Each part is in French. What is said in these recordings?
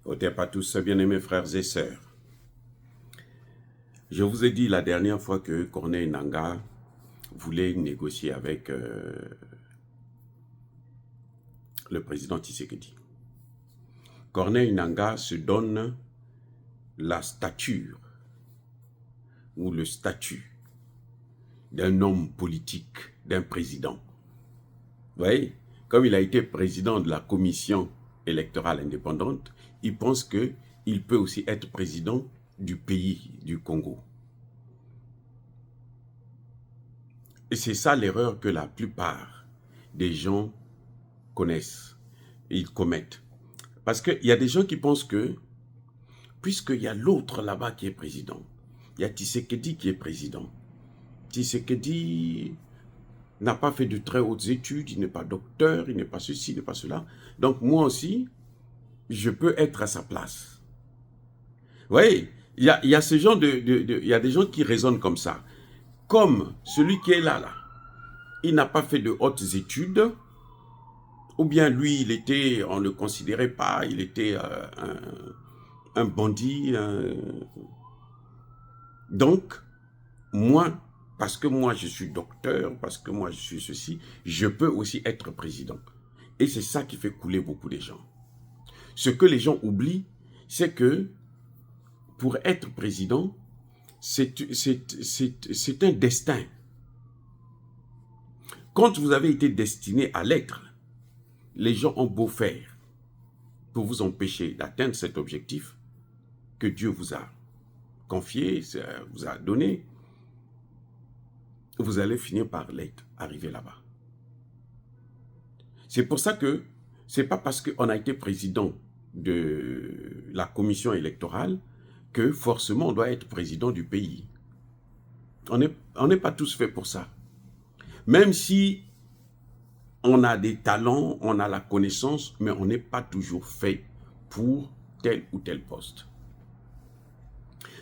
Otep à tous, bien-aimés frères et sœurs. Je vous ai dit la dernière fois que Corneille Nangaa voulait négocier avec le président Tshisekedi. Corneille Nangaa se donne la stature ou le statut d'un homme politique, d'un président. Vous voyez, comme il a été président de la commission électorale indépendante, il pense qu'il peut aussi être président du pays du Congo. Et c'est ça l'erreur que la plupart des gens connaissent, ils commettent. Parce qu'il y a des gens qui pensent que, puisqu'il y a l'autre là-bas qui est président, il y a Tshisekedi qui est président. Tshisekedi n'a pas fait de très hautes études, il n'est pas docteur, il n'est pas ceci, il n'est pas cela. Donc moi aussi, je peux être à sa place. Vous voyez, il y a ce genre il y a des gens qui raisonnent comme ça. Comme celui qui est là, il n'a pas fait de hautes études, ou bien lui, on ne le considérait pas, il était un bandit. Donc, moi, parce que moi je suis docteur, parce que moi je suis ceci, je peux aussi être président. Et c'est ça qui fait couler beaucoup de gens. Ce que les gens oublient, c'est que pour être président, c'est un destin. Quand vous avez été destiné à l'être, les gens ont beau faire pour vous empêcher d'atteindre cet objectif que Dieu vous a confié, vous a donné, vous allez finir par l'être, arriver là-bas. C'est pour ça que c'est pas parce qu'on a été président de la commission électorale que forcément on doit être président du pays. On n'est pas tous faits pour ça. Même si on a des talents, on a la connaissance, mais on n'est pas toujours fait pour tel ou tel poste.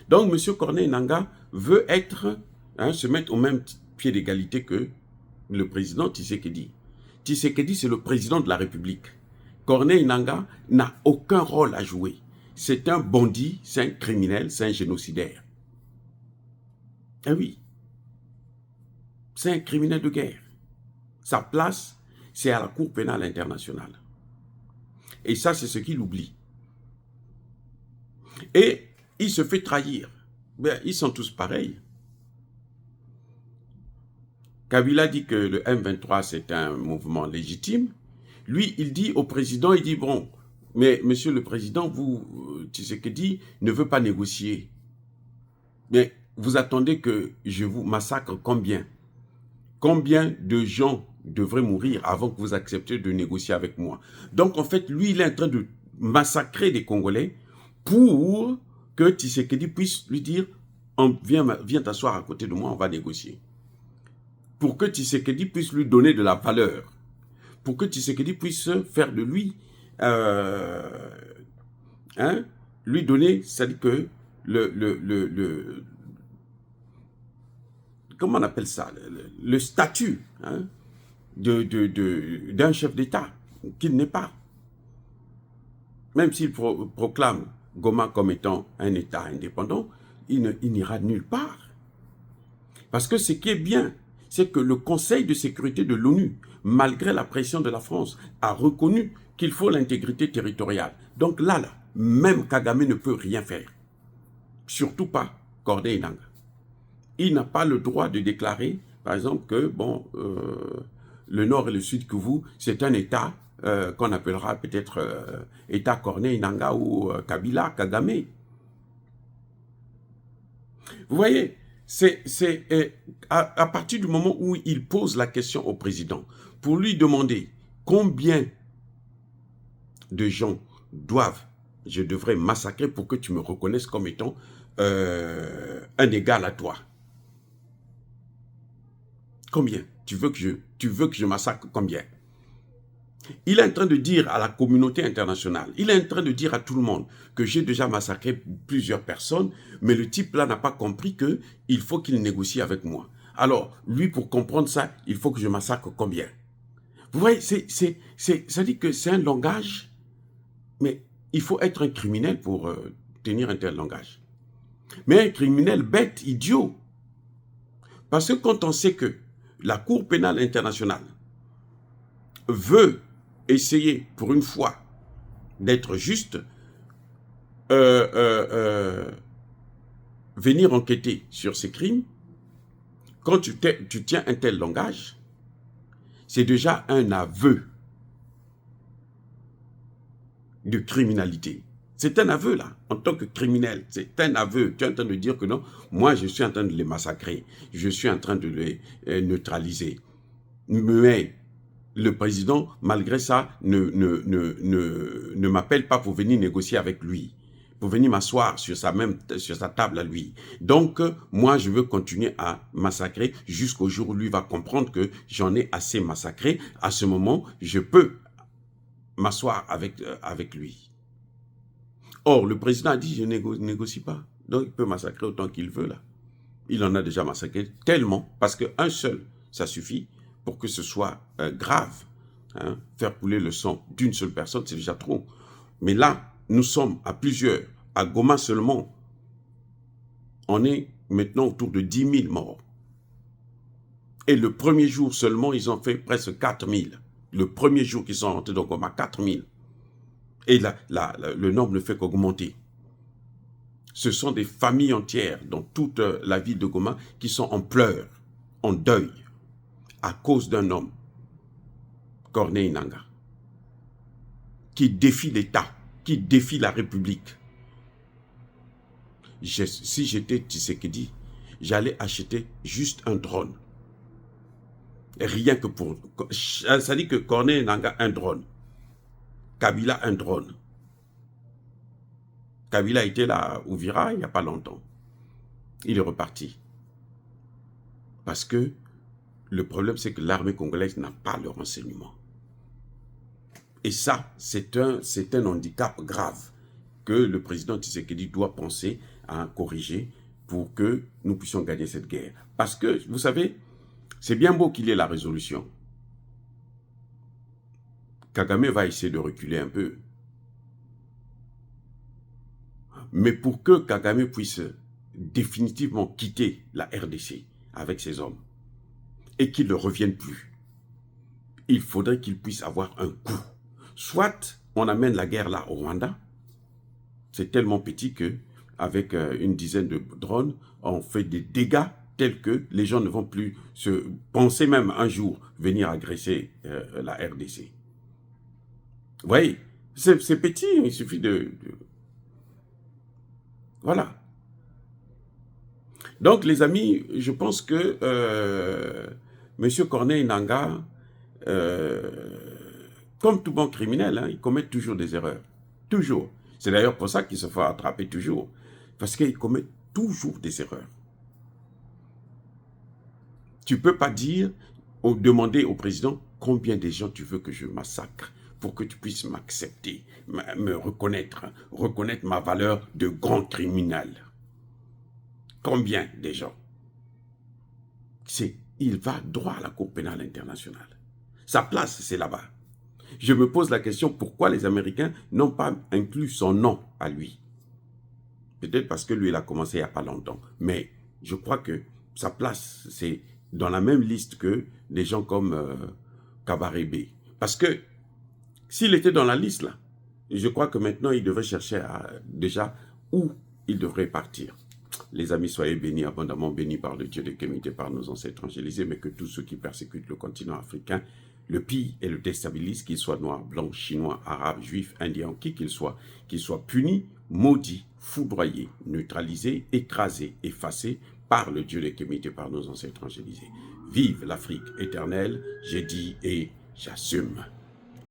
Donc, M. Corneille Nangaa veut se mettre au même pied d'égalité que le président Tshisekedi. Tshisekedi, c'est le président de la République. Corneille Nangaa n'a aucun rôle à jouer. C'est un bandit, c'est un criminel, c'est un génocidaire. Eh oui, c'est un criminel de guerre. Sa place, c'est à la Cour pénale internationale. Et ça, c'est ce qu'il oublie. Et il se fait trahir. Ben, ils sont tous pareils. Kabila dit que le M23, c'est un mouvement légitime. Lui, il dit au président, il dit, bon, mais monsieur le président, vous, Tshisekedi, ne veut pas négocier. Mais vous attendez que je vous massacre combien? Combien de gens devraient mourir avant que vous acceptiez de négocier avec moi? Donc, en fait, lui, il est en train de massacrer des Congolais pour que Tshisekedi puisse lui dire, viens t'asseoir à côté de moi, on va négocier. Pour que Tshisekedi puisse lui donner de la valeur. Pour que Tshisekedi puisse faire de lui, lui donner, c'est-à-dire que comment on appelle ça, le statut d'un chef d'État, qu'il n'est pas. Même s'il proclame Goma comme étant un État indépendant, il n'ira nulle part. Parce que ce qui est bien, c'est que le Conseil de sécurité de l'ONU, malgré la pression de la France, a reconnu qu'il faut l'intégrité territoriale. Donc là, même Kagame ne peut rien faire. Surtout pas Corneille Nangaa. Il n'a pas le droit de déclarer, par exemple, que bon, le Nord et le Sud Kivu, c'est un État qu'on appellera peut-être État Corneille Nangaa ou Kabila, Kagame. Vous voyez, à partir du moment où il pose la question au président, pour lui demander combien de gens je devrais massacrer pour que tu me reconnaisses comme étant un égal à toi. Combien? Tu veux que je massacre combien? Il est en train de dire à la communauté internationale, il est en train de dire à tout le monde que j'ai déjà massacré plusieurs personnes, mais le type là n'a pas compris qu'il faut qu'il négocie avec moi. Alors, lui, pour comprendre ça, il faut que je massacre combien? Vous voyez, ça dit que c'est un langage, mais il faut être un criminel pour tenir un tel langage. Mais un criminel bête, idiot. Parce que quand on sait que la Cour pénale internationale veut essayer pour une fois d'être juste, venir enquêter sur ces crimes, quand tu tiens un tel langage, c'est déjà un aveu de criminalité. C'est un aveu, là, en tant que criminel. C'est un aveu. Tu es en train de dire que non, moi, je suis en train de les massacrer. Je suis en train de les neutraliser. Mais le président, malgré ça, ne m'appelle pas pour venir négocier avec lui, pour venir m'asseoir sur sa table à lui. Donc, moi, je veux continuer à massacrer jusqu'au jour où lui va comprendre que j'en ai assez massacré. À ce moment, je peux m'asseoir avec lui. Or, le président a dit, je ne négocie pas. Donc, il peut massacrer autant qu'il veut, là. Il en a déjà massacré tellement, parce qu'un seul, ça suffit pour que ce soit grave. Hein. Faire couler le sang d'une seule personne, c'est déjà trop. Mais là, nous sommes à plusieurs. À Goma seulement, on est maintenant autour de 10 000 morts. Et le premier jour seulement, ils ont fait presque 4 000. Le premier jour qu'ils sont rentrés dans Goma, 4 000. Et le nombre ne fait qu'augmenter. Ce sont des familles entières dans toute la ville de Goma qui sont en pleurs, en deuil, à cause d'un homme, Corneille Nangaa, qui défie l'État, qui défie la République. Si j'étais Tshisekedi, j'allais acheter juste un drone. Rien que pour... Ça dit que Corneille Nangaa, un drone. Kabila, un drone. Kabila était là à Uvira il n'y a pas longtemps. Il est reparti. Parce que le problème, c'est que l'armée congolaise n'a pas le renseignement. Et ça, c'est un handicap grave que le président Tshisekedi doit penser à corriger pour que nous puissions gagner cette guerre. Parce que, vous savez, c'est bien beau qu'il y ait la résolution. Kagame va essayer de reculer un peu. Mais pour que Kagame puisse définitivement quitter la RDC avec ses hommes et qu'il ne revienne plus, il faudrait qu'il puisse avoir un coup. Soit on amène la guerre là au Rwanda, c'est tellement petit que avec une dizaine de drones, on fait des dégâts tels que les gens ne vont plus se penser même un jour venir agresser la RDC. Vous voyez, c'est petit, il suffit de... Voilà. Donc, les amis, je pense que M. Corneille Nangaa, comme tout bon criminel, hein, il commet toujours des erreurs. Toujours. C'est d'ailleurs pour ça qu'il se fait attraper toujours. Parce qu'il commet toujours des erreurs. Tu ne peux pas dire, ou demander au président, combien de gens tu veux que je massacre pour que tu puisses m'accepter, me reconnaître ma valeur de grand criminel. Combien de gens? Il va droit à la Cour pénale internationale. Sa place, c'est là-bas. Je me pose la question, pourquoi les Américains n'ont pas inclus son nom à lui? Peut-être parce que lui, il a commencé il n'y a pas longtemps. Mais je crois que sa place, c'est dans la même liste que des gens comme Kabarebe. Parce que s'il était dans la liste, là, je crois que maintenant, il devrait chercher déjà où il devrait partir. Les amis, soyez bénis, abondamment bénis par le Dieu de Kémité, par nos ancêtres angélisés, mais que tous ceux qui persécutent le continent africain le pillent et le déstabilisent, qu'ils soient noirs, blancs, chinois, arabes, juifs, indiens, qui qu'ils soient punis, maudits, foudroyés, neutralisés, écrasés, effacés par le Dieu de Kémité, par nos ancêtres angélisés. Vive l'Afrique éternelle, j'ai dit et j'assume.